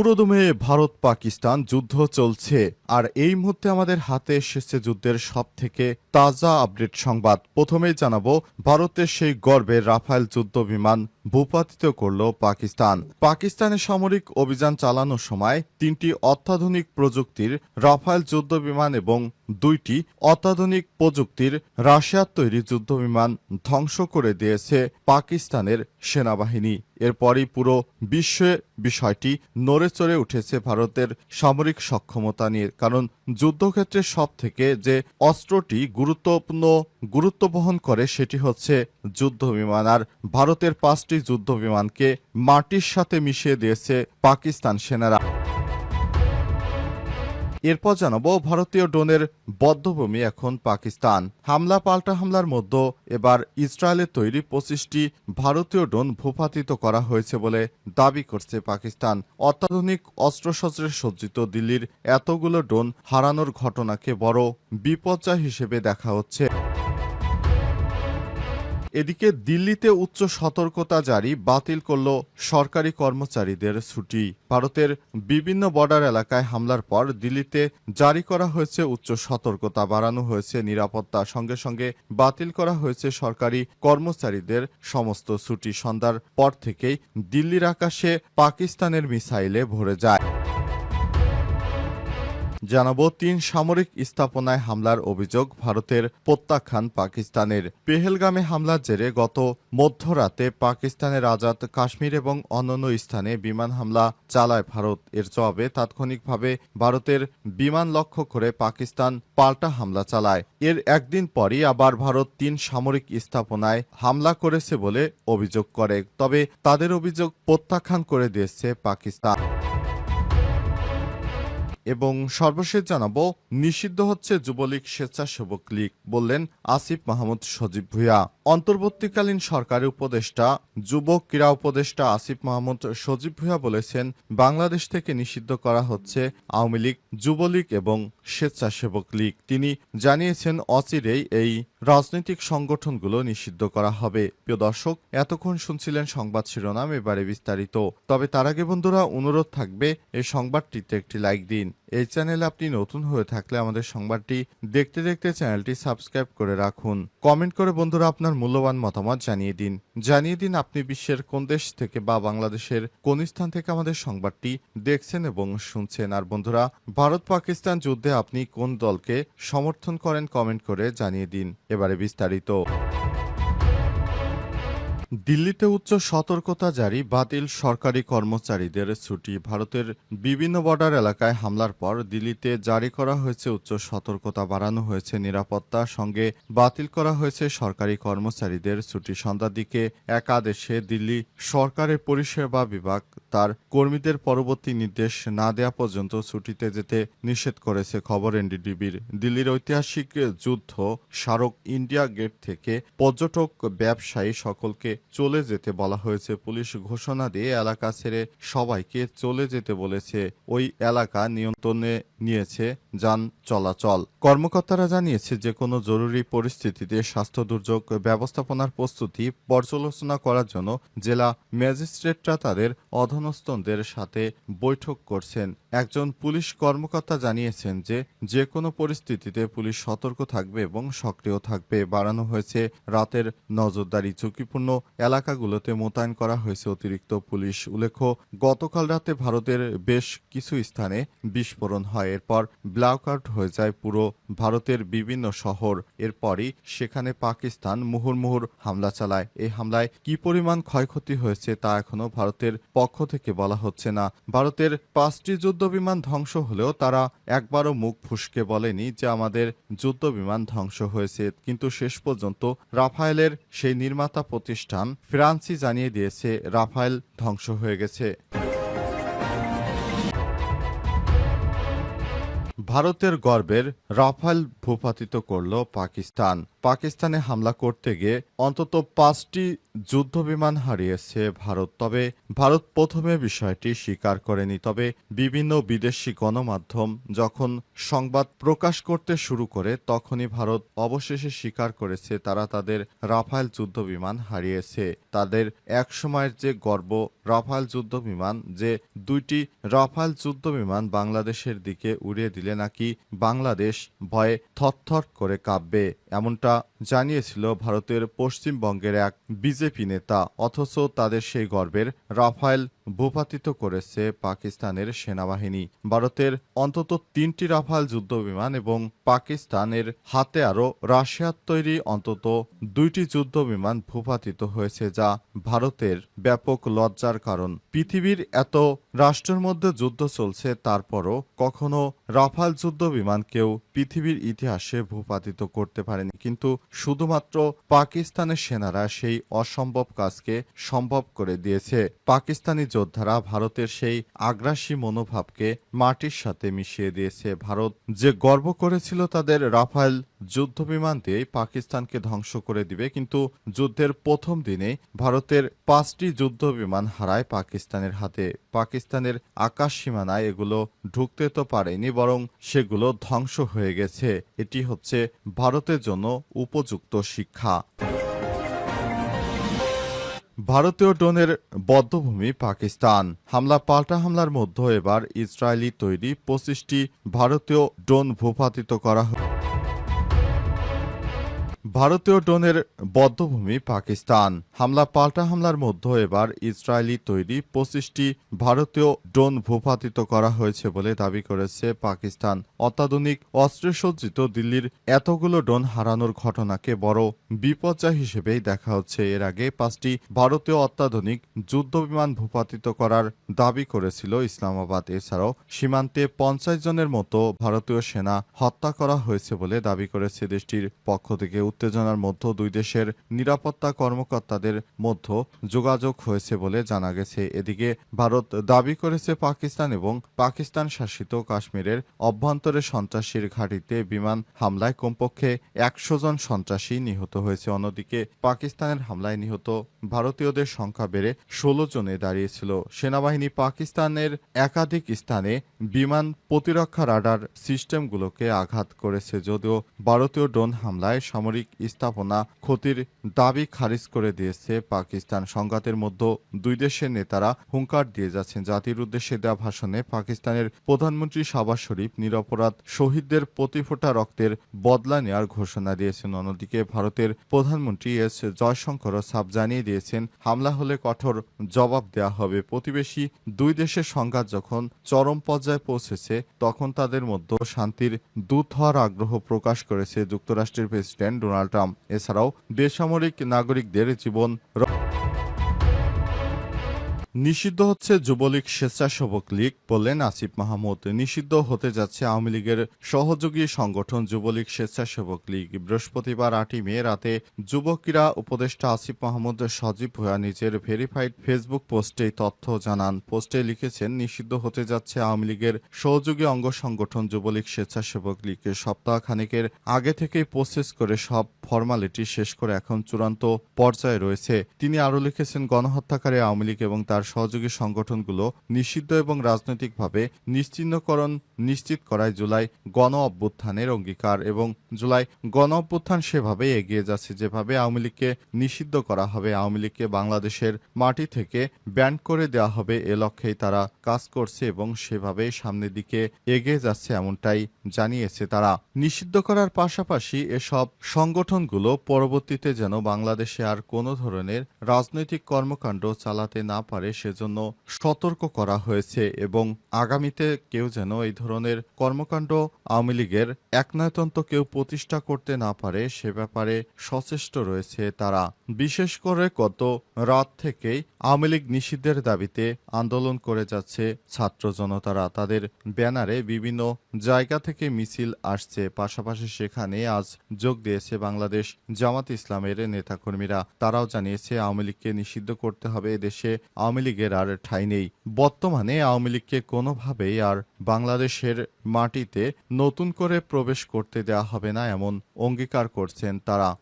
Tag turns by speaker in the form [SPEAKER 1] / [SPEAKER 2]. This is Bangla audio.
[SPEAKER 1] পুরোদমে ভারত পাকিস্তান যুদ্ধ চলছে আর এই মুহূর্তে আমাদের হাতে এসেছে যুদ্ধের সবথেকে তাজা আপডেট সংবাদ। প্রথমেই জানাবো ভারতের সেই গর্বের রাফায়েল যুদ্ধ বিমান ভূপাতিত করল পাকিস্তান। পাকিস্তানের সামরিক অভিযান চালানোর সময় 3টি অত্যাধুনিক প্রযুক্তির রাফায়েল যুদ্ধ বিমান এবং 2টি অত্যাধুনিক প্রযুক্তির রাশিয়ার তৈরি যুদ্ধবিমান ধ্বংস করে দিয়েছে পাকিস্তানের সেনাবাহিনী। এরপরই পুরো বিশ্বে বিষয়টি নড়েচড়ে উঠেছে ভারতের সামরিক সক্ষমতা নিয়ে। কারণ যুদ্ধক্ষেত্রে সবথেকে যে অস্ত্রটি গুরুত্ব বহন করে সেটি হচ্ছে যুদ্ধবিমান। আর ভারতের 5টি যুদ্ধবিমানকে মাটির সাথে মিশিয়ে দিয়েছে পাকিস্তান সেনারা। এরপর জানাবো ভারতীয় ড্রোনের বধ্যভূমি এখন পাকিস্তান। হামলা পাল্টা হামলার মধ্যে এবার ইসরায়েলের তৈরি 25টি ভারতীয় ড্রোন ভূপাতিত করা হয়েছে বলে দাবি করছে পাকিস্তান। অত্যাধুনিক অস্ত্রশস্ত্রে সজ্জিত দিল্লির এতগুলো ড্রোন হারানোর ঘটনাকে বড় বিপর্যয় হিসেবে দেখা হচ্ছে। এদিকে দিল্লিতে উচ্চ সতর্কতা জারি, বাতিল করল সরকারি কর্মচারীদের ছুটি। ভারতের বিভিন্ন বর্ডার এলাকায় হামলার পর দিল্লিতে জারি করা হয়েছে উচ্চ সতর্কতা, বাড়ানো হয়েছে নিরাপত্তা, সঙ্গে সঙ্গে বাতিল করা হয়েছে সরকারি কর্মচারীদের সমস্ত ছুটি। সন্ধ্যার পর থেকেই দিল্লির আকাশে পাকিস্তানের মিসাইলে ভরে যায়। জানাবো 3 সামরিক স্থাপনায় হামলার অভিযোগ ভারতের প্রত্যাখ্যান পাকিস্তানের। পেহেলগামে হামলার জেরে গত মধ্যরাতে পাকিস্তানের আজাদ কাশ্মীর এবং অন্যান্য স্থানে বিমান হামলা চালায় ভারত। এর জবাবে তাৎক্ষণিকভাবে ভারতের বিমান লক্ষ্য করে পাকিস্তান পাল্টা হামলা চালায়। এর একদিন পরই আবার ভারত 3 সামরিক স্থাপনায় হামলা করেছে বলে অভিযোগ করে, তবে তাদের অভিযোগ প্রত্যাখ্যান করে দিয়েছে পাকিস্তান। এবং সর্বশেষ জানাবো নিষিদ্ধ হচ্ছে যুবলীগ স্বেচ্ছাসেবক লীগ, বললেন আসিফ মাহমুদ সজীব ভুঁইয়া। অন্তর্বর্তীকালীন সরকারের উপদেষ্টা যুব ক্রীড়া উপদেষ্টা আসিফ মাহমুদ সজীব ভুঁইয়া বলেছেন, বাংলাদেশ থেকে নিষিদ্ধ করা হচ্ছে আওয়ামী লীগ, যুবলীগ এবং স্বেচ্ছাসেবক লীগ। তিনি জানিয়েছেন অচিরেই এই রাজনৈতিক সংগঠনগুলো নিষিদ্ধ করা হবে। প্রিয় দর্শক, এতক্ষণ শুনছিলেন সংবাদ শিরোনাম, এবারে বিস্তারিত। তবে তার আগে বন্ধুরা অনুরোধ থাকবে এই সংবাদটিতে একটি লাইক দিন। এই চ্যানেলে আপনি নতুন হয়ে থাকলে আমাদের সংবাদটি দেখতে দেখতে চ্যানেলটি সাবস্ক্রাইব করে রাখুন। কমেন্ট করে বন্ধুরা আপনার মূল্যবান মতামত জানিয়ে দিন আপনি বিশ্বের কোন দেশ থেকে বা বাংলাদেশের কোন স্থান থেকে আমাদের সংবাদটি দেখছেন এবং শুনছেন। আর বন্ধুরা, ভারত পাকিস্তান যুদ্ধে আপনি কোন দলকে সমর্থন করেন কমেন্ট করে জানিয়ে দিন। এবারে বিস্তারিত। দিল্লিতে উচ্চ সতর্কতা জারি, বাতিল সরকারি কর্মচারীদের ছুটি। ভারতের বিভিন্ন বর্ডার এলাকায় হামলার পর দিল্লিতে জারি করা হয়েছে উচ্চ সতর্কতা, বাড়ানো হয়েছে নিরাপত্তা, সঙ্গে বাতিল করা হয়েছে সরকারি কর্মচারীদের ছুটি। সন্ধ্যার দিকে একাদেশে দিল্লি সরকারের পরিষেবা বিভাগ তার কর্মীদের পরবর্তী নির্দেশ না দেওয়া পর্যন্ত ছুটিতে যেতে নিষেধ করেছে। খবর এনডিটিভির। দিল্লির ঐতিহাসিক যুদ্ধ স্মারক ইন্ডিয়া গেট থেকে পর্যটক, ব্যবসায়ী সকলকে চলে যেতে বলা হয়েছে। পুলিশ ঘোষণা দিয়ে এলাকা ছেড়ে সবাইকে চলে যেতে বলেছে। ওই এলাকা নিয়ন্ত্রণে নিয়েছে যান চলাচল। কর্মকর্তারা জানিয়েছে যে কোনো জরুরি পরিস্থিতিতে স্বাস্থ্য দুর্যোগ ব্যবস্থাপনার প্রস্তুতি পর্যালোচনা করার জন্য জেলা ম্যাজিস্ট্রেটরা তাদের অধস্তনদের সাথে বৈঠক করছেন। একজন পুলিশ কর্মকর্তা জানিয়েছেন যে কোনো পরিস্থিতিতে পুলিশ সতর্ক থাকবে এবং সক্রিয় থাকবে। বাড়ানো হয়েছে রাতের নজরদারি, ঝুঁকিপূর্ণ এলাকাগুলোতে মোতায়েন করা হয়েছে অতিরিক্ত পুলিশ। উল্লেখ্য, গতকাল রাতে ভারতের বেশ কিছু স্থানে বিস্ফোরণ হয়, এরপর ব্ল্যাক আউট হয়ে যায় পুরো ভারতের বিভিন্ন শহর। এরপরই সেখানে পাকিস্তান মুহুর্মুহুর হামলা চালায়। এই হামলায় কি পরিমাণ ক্ষয়ক্ষতি হয়েছে তা এখনো ভারতের পক্ষ থেকে বলা হচ্ছে না। ভারতের 5টি যুদ্ধবিমান ধ্বংস হলেও তারা একবারও মুখ ফুসকে বলেনি যে আমাদের যুদ্ধবিমান ধ্বংস হয়েছে। কিন্তু শেষ পর্যন্ত রাফায়েলের সেই নির্মাতা প্রতিষ্ঠান ফ্রান্সই জানিয়ে দিয়েছে রাফায়েল ধ্বংস হয়ে গেছে। ভারতের গর্বের রাফাল ভূপাতিত করল পাকিস্তান। পাকিস্তানে হামলা করতে গিয়ে অন্তত ৫টি যুদ্ধবিমান হারিয়েছে ভারত। তবে ভারত প্রথমে বিষয়টি স্বীকার করেনি। তবে বিভিন্ন বিদেশি গণমাধ্যম যখন সংবাদ প্রকাশ করতে শুরু করে তখনই ভারত অবশেষে স্বীকার করেছে তারা তাদের রাফাল যুদ্ধবিমান হারিয়েছে। তাদের একসময়ের যে গর্ব রাফাল যুদ্ধবিমান, যে ২টি রাফাল যুদ্ধবিমান বাংলাদেশের দিকে উড়িয়ে দিলে নাকি বাংলাদেশ ভয়ে থরথর করে কাঁপবে, এমনটা জানিয়েছিল ভারতের পশ্চিমবঙ্গের এক বিজেপি নেতা। অথচ তাদের সেই গর্বের রাফাল ভূপাতিত করেছে পাকিস্তানের সেনাবাহিনী। ভারতের অন্তত ৩টি রাফাল যুদ্ধবিমান এবং পাকিস্তানের হাতে আরও রাশিয়ার তৈরি অন্তত ২টি যুদ্ধবিমান ভূপাতিত হয়েছে, যা ভারতের ব্যাপক লজ্জার কারণ। পৃথিবীর এত রাষ্ট্রের মধ্যে যুদ্ধ চলছে, তারপরও কখনো রাফাল যুদ্ধবিমান কেউ পৃথিবীর ইতিহাসে ভূপাতিত করতে পারেনি। কিন্তু শুধুমাত্র পাকিস্তানের সেনারা সেই অসম্ভব কাজকে সম্ভব করে দিয়েছে। পাকিস্তানি যোদ্ধারা ভারতের সেই আগ্রাসী মনোভাবকে মাটির সাথে মিশিয়ে দিয়েছে। ভারত যে গর্ব করেছিল তাদের রাফাল যুদ্ধবিমান দিয়েই পাকিস্তানকে ধ্বংস করে দিবে, কিন্তু যুদ্ধের প্রথম দিনে ভারতের ৫টি যুদ্ধবিমান হারায় পাকিস্তানের হাতে। পাকিস্তানের আকাশ সীমানায় এগুলো ঢুকতে তো পারেনি, বরং সেগুলো ধ্বংস হয়ে গেছে। এটি হচ্ছে ভারতের জন্য উপযুক্ত শিক্ষা। ভারতীয় ড্রোনের বধ্যভূমি পাকিস্তান। হামলা পাল্টা হামলার মধ্যে এবার ইসরায়েলি তৈরি ২৫টি ভারতীয় ড্রোন ভূপাতিত করা ভারতীয় ড্রোনের বধ্যভূমি পাকিস্তান। হামলা পাল্টা হামলার মধ্যে এবার ইসরায়েলি তৈরি ২৫টি ভারতীয় ড্রোন ভূপাতিত করা হয়েছে বলে দাবি করেছে পাকিস্তান। অত্যাধুনিক অস্ত্রে সজ্জিত দিল্লির এতগুলো ড্রোন হারানোর ঘটনাকে বড় বিপর্যয় হিসেবেই দেখা হচ্ছে। এর আগে ৫টি ভারতীয় অত্যাধুনিক যুদ্ধবিমান ভূপাতিত করার দাবি করেছিল ইসলামাবাদ। এছাড়াও সীমান্তে ৫০ জনের মতো ভারতীয় সেনা হত্যা করা হয়েছে বলে দাবি করেছে দেশটির পক্ষ থেকে। উত্তেজনার মধ্যে দুই দেশের নিরাপত্তা কর্মকর্তাদের মধ্যে যোগাযোগ হয়েছে বলে জানা গেছে। এদিকে ভারত দাবি করেছে পাকিস্তান এবং পাকিস্তান শাসিত কাশ্মীরের অভ্যন্তরে সন্ত্রাসীর ঘাঁটিতে বিমান হামলায় কমপক্ষে ১০০ জন সন্ত্রাসী নিহত হয়েছে। অন্যদিকে পাকিস্তানের হামলায় নিহত ভারতীয়দের সংখ্যা বেড়ে ১৬ জনে দাঁড়িয়েছিল। সেনাবাহিনী পাকিস্তানের একাধিক স্থানে বিমান প্রতিরক্ষা রাডার সিস্টেমগুলোকে আঘাত করেছে। যদিও ভারতীয় ড্রোন হামলায় সামরিক স্থাপনা ক্ষতির দাবি খারিজ করে দিয়েছে পাকিস্তান। সংঘাতের মধ্যে দুই দেশের নেতারা হুঙ্কার দিয়ে যাচ্ছেন। জাতির উদ্দেশ্যে দেওয়া ভাষণে পাকিস্তানের প্রধানমন্ত্রী শাহবাজ শরীফ নিরপরাধ শহীদদের প্রতি ফোঁটা রক্তের বদলা নেওয়ার ঘোষণা দিয়েছেন। অন্যদিকে ভারতের প্রধানমন্ত্রী এস জয়শঙ্করও সাফ জানিয়ে দিয়েছেন হামলা হলে কঠোর জবাব দেওয়া হবে। প্রতিবেশী দুই দেশের সংঘাত যখন চরম পর্যায়ে পৌঁছেছে তখন তাদের মধ্যে শান্তির দূত হওয়ার আগ্রহ প্রকাশ করেছে যুক্তরাষ্ট্রের প্রেসিডেন্ট ডোনাল্ড ট্রাম্প। এছাড়াও বেসামরিক নাগরিকদের জীবন নিষিদ্ধ হচ্ছে যুবলীগ স্বেচ্ছাসেবক লীগ, বললেন আসিফ মাহমুদ। নিষিদ্ধ হতে যাচ্ছে আওয়ামী লীগের সহযোগী সংগঠন যুবলীগ স্বেচ্ছাসেবক লীগ। বৃহস্পতিবার ৮ই মে রাতে যুব ক্রীড়া উপদেষ্টা আসিফ মাহমুদ সজীব ভুঁইয়া নিজের ভেরিফাইড ফেসবুক পোস্টে তথ্য জানান। পোস্টে লিখেছেন, নিষিদ্ধ হতে যাচ্ছে আওয়ামী লীগের সহযোগী অঙ্গ সংগঠন যুবলীগ স্বেচ্ছাসেবক লীগ। সপ্তাহ খানেকের আগে থেকেই প্রসেস করে সব ফরমালিটি শেষ করে এখন চূড়ান্ত পর্যায়ে রয়েছে। তিনি আরও লিখেছেন, গণহত্যাকারী আওয়ামী লীগ এবং তার সহযোগী সংগঠনগুলো নিষিদ্ধ এবং রাজনৈতিকভাবে নিশ্চিহ্নকরণ নিশ্চিত করায় জুলাই গণ অভ্যুত্থানের অঙ্গীকার এবং জুলাই গণ অভ্যুত্থান সেভাবেই এগিয়ে যাচ্ছে। যেভাবে আওয়ামী লীগকে নিষিদ্ধ করা হবে, আওয়ামী লীগকে বাংলাদেশের মাটি থেকে ব্যান করে দেওয়া হবে, এ লক্ষ্যেই তারা কাজ করছে এবং সেভাবেই সামনের দিকে এগিয়ে যাচ্ছে, এমনটাই জানিয়েছে তারা। নিষিদ্ধ করার পাশাপাশি এসব সংগঠনগুলো পরবর্তীতে যেন বাংলাদেশে আর কোনো ধরনের রাজনৈতিক কর্মকাণ্ড চালাতে না পারে সেজন্য সতর্ক করা হয়েছে এবং আগামীতে কেউ যেন এই ধরনের কর্মকাণ্ড আওয়ামী লীগের একনায়তন্ত্র কেউ প্রতিষ্ঠা করতে না পারে সে ব্যাপারে সচেষ্ট রয়েছে তারা। বিশেষ করে গত রাত থেকেই আওয়ামী লীগ নিষিদ্ধের দাবিতে আন্দোলন করে যাচ্ছে ছাত্র জনতারা। তাদের ব্যানারে বিভিন্ন জায়গা থেকে মিছিল আসছে। পাশাপাশি সেখানে আজ যোগ দিয়েছে বাংলাদেশ জামাত ইসলামের নেতাকর্মীরা। তারাও জানিয়েছে আওয়ামী লীগকে নিষিদ্ধ করতে হবে। এদেশে আওয়ামী লীগের আর ঠাঁই নেই। বর্তমানে আওয়ামী লীগকে কোনোভাবেই আর বাংলাদেশের মাটিতে নতুন করে প্রবেশ করতে দেওয়া হবে না, এমন অঙ্গীকার করছেন তারা।